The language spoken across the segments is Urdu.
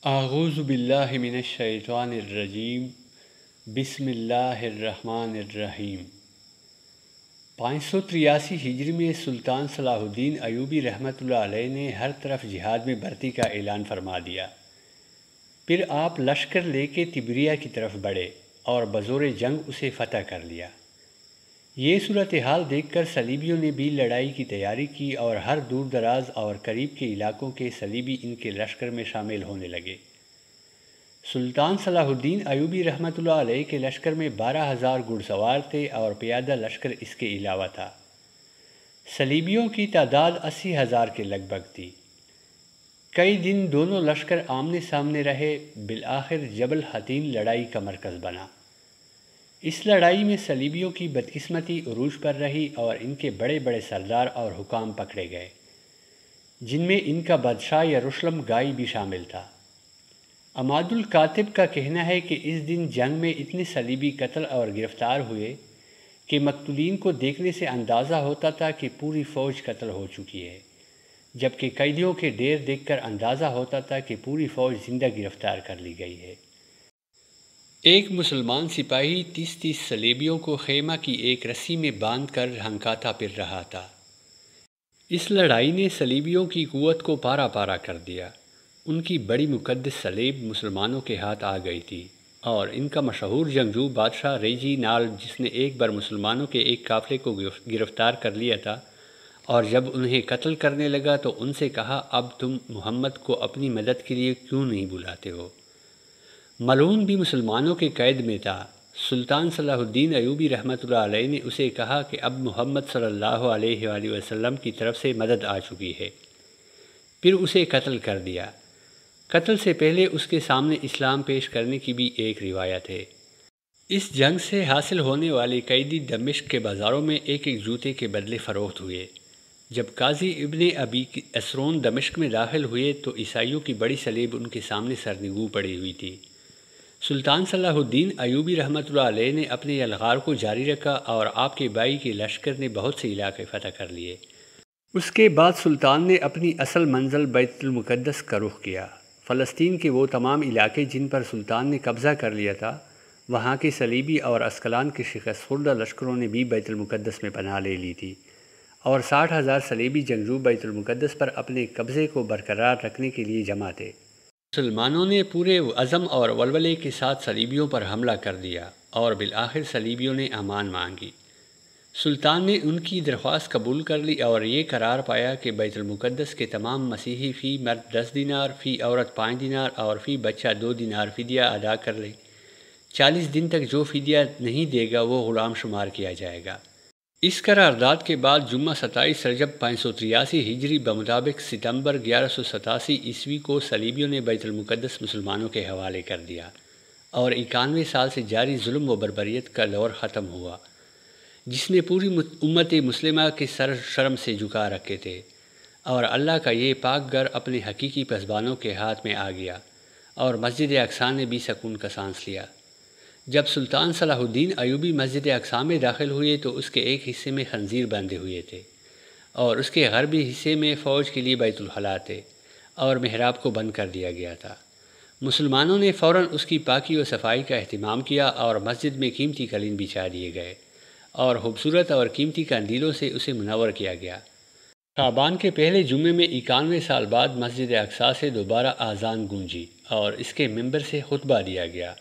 اعوذ باللہ من الشیطان الرجیم بسم اللہ الرحمن الرحیم 583 ہجری میں سلطان صلاح الدین ایوبی رحمۃ اللہ علیہ نے ہر طرف جہاد میں بھرتی کا اعلان فرما دیا۔ پھر آپ لشکر لے کے تبریہ کی طرف بڑھے اور بزور جنگ اسے فتح کر لیا۔ یہ صورتحال دیکھ کر صلیبیوں نے بھی لڑائی کی تیاری کی اور ہر دور دراز اور قریب کے علاقوں کے صلیبی ان کے لشکر میں شامل ہونے لگے۔ سلطان صلاح الدین ایوبی رحمۃ اللہ علیہ کے لشکر میں 12,000 گھڑ سوار تھے اور پیادہ لشکر اس کے علاوہ تھا۔ صلیبیوں کی تعداد 80,000 کے لگ بھگ تھی۔ کئی دن دونوں لشکر آمنے سامنے رہے، بالآخر جبل حطین لڑائی کا مرکز بنا۔ اس لڑائی میں صلیبیوں کی بدقسمتی عروج پر رہی اور ان کے بڑے بڑے سردار اور حکام پکڑے گئے، جن میں ان کا بادشاہ یروشلم گائی بھی شامل تھا۔ عماد الکاتب کا کہنا ہے کہ اس دن جنگ میں اتنے صلیبی قتل اور گرفتار ہوئے کہ مقتولین کو دیکھنے سے اندازہ ہوتا تھا کہ پوری فوج قتل ہو چکی ہے، جبکہ قیدیوں کے ڈھیر دیکھ کر اندازہ ہوتا تھا کہ پوری فوج زندہ گرفتار کر لی گئی ہے۔ ایک مسلمان سپاہی 30 صلیبیوں کو خیمہ کی ایک رسی میں باندھ کر ہنکاتا پھر رہا تھا۔ اس لڑائی نے صلیبیوں کی قوت کو پارا پارا کر دیا۔ ان کی بڑی مقدس صلیب مسلمانوں کے ہاتھ آ گئی تھی اور ان کا مشہور جنگجو بادشاہ ریجی نال، جس نے ایک بار مسلمانوں کے ایک قافلے کو گرفتار کر لیا تھا اور جب انہیں قتل کرنے لگا تو ان سے کہا، اب تم محمد کو اپنی مدد کے لیے کیوں نہیں بلاتے ہو؟ ملعون بھی مسلمانوں کے قید میں تھا۔ سلطان صلاح الدین ایوبی رحمۃ اللہ علیہ نے اسے کہا کہ اب محمد صلی اللہ علیہ وآلہ وسلم کی طرف سے مدد آ چکی ہے، پھر اسے قتل کر دیا۔ قتل سے پہلے اس کے سامنے اسلام پیش کرنے کی بھی ایک روایت ہے۔ اس جنگ سے حاصل ہونے والے قیدی دمشق کے بازاروں میں ایک ایک جوتے کے بدلے فروخت ہوئے۔ جب قاضی ابن ابی اسرون دمشق میں داخل ہوئے تو عیسائیوں کی بڑی صلیب ان کے سامنے سرنگوں پڑی ہوئی تھی۔ سلطان صلاح الدین ایوبی رحمۃ اللہ علیہ نے اپنے یلغار کو جاری رکھا اور آپ کے بھائی کے لشکر نے بہت سے علاقے فتح کر لیے۔ اس کے بعد سلطان نے اپنی اصل منزل بیت المقدس کا رخ کیا۔ فلسطین کے وہ تمام علاقے جن پر سلطان نے قبضہ کر لیا تھا، وہاں کے صلیبی اور عسقلان کے شکست خوردہ لشکروں نے بھی بیت المقدس میں پناہ لے لی تھی اور 60,000 صلیبی جنگجو بیت المقدس پر اپنے قبضے کو برقرار رکھنے کے لیے جمع تھے۔ مسلمانوں نے پورے عزم اور ولولے کے ساتھ صلیبیوں پر حملہ کر دیا اور بالآخر صلیبیوں نے امان مانگی۔ سلطان نے ان کی درخواست قبول کر لی اور یہ قرار پایا کہ بیت المقدس کے تمام مسیحی فی مرد 10 دینار، فی عورت 5 دینار اور فی بچہ 2 دینار فدیہ ادا کر لیں۔ 40 دن تک جو فدیہ نہیں دے گا وہ غلام شمار کیا جائے گا۔ اس قرارداد کے بعد جمعہ 27 رجب 583 ہجری بمطابق ستمبر 1187 عیسوی کو صلیبیوں نے بیت المقدس مسلمانوں کے حوالے کر دیا اور 91 سال سے جاری ظلم و بربریت کا دور ختم ہوا، جس نے پوری امت مسلمہ کے سر شرم سے جھکا رکھے تھے، اور اللہ کا یہ پاک گھر اپنے حقیقی پسبانوں کے ہاتھ میں آ گیا اور مسجد اقصیٰ نے بھی سکون کا سانس لیا۔ جب سلطان صلاح الدین ایوبی مسجد اقصیٰ میں داخل ہوئے تو اس کے ایک حصے میں خنزیر باندھے ہوئے تھے اور اس کے غربی حصے میں فوج کے لیے بیت الخلاء تھے اور محراب کو بند کر دیا گیا تھا۔ مسلمانوں نے فوراً اس کی پاکی و صفائی کا اہتمام کیا اور مسجد میں قیمتی قالین بچھا دیے گئے اور خوبصورت اور قیمتی قندیلوں سے اسے منور کیا گیا۔ شعبان کے پہلے جمعے میں 91 سال بعد مسجد اقصیٰ سے دوبارہ اذان گونجی اور اس کے منبر سے خطبہ دیا گیا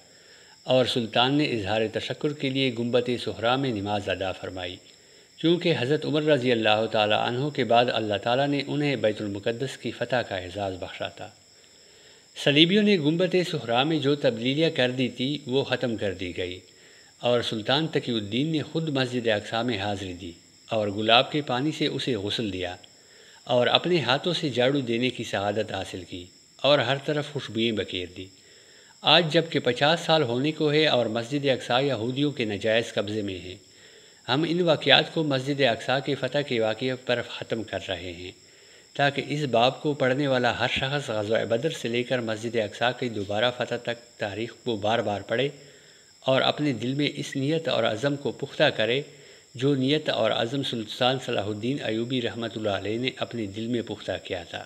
اور سلطان نے اظہار تشکر کے لیے گنبد صخرا میں نماز ادا فرمائی، کیونکہ حضرت عمر رضی اللہ تعالی عنہ کے بعد اللہ تعالیٰ نے انہیں بیت المقدس کی فتح کا اعزاز بخشا تھا۔ صلیبیوں نے گنبد صخرا میں جو تبدیلیاں کر دی تھی وہ ختم کر دی گئی اور سلطان تقی الدین نے خود مسجد اقصیٰ میں حاضری دی اور گلاب کے پانی سے اسے غسل دیا اور اپنے ہاتھوں سے جھاڑو دینے کی سعادت حاصل کی اور ہر طرف خوشبوئیں بکھیر دی۔ آج جب کہ 50 سال ہونے کو ہے اور مسجد اقصیٰ یہودیوں کے ناجائز قبضے میں ہے، ہم ان واقعات کو مسجد اقصیٰ کے فتح کے واقعے پر ختم کر رہے ہیں تاکہ اس باب کو پڑھنے والا ہر شخص غزوہ بدر سے لے کر مسجد اقصیٰ کی دوبارہ فتح تک تاریخ کو بار بار پڑھے اور اپنے دل میں اس نیت اور عزم کو پختہ کرے جو نیت اور عزم سلطان صلاح الدین ایوبی رحمۃ اللہ علیہ نے اپنے دل میں پختہ کیا تھا۔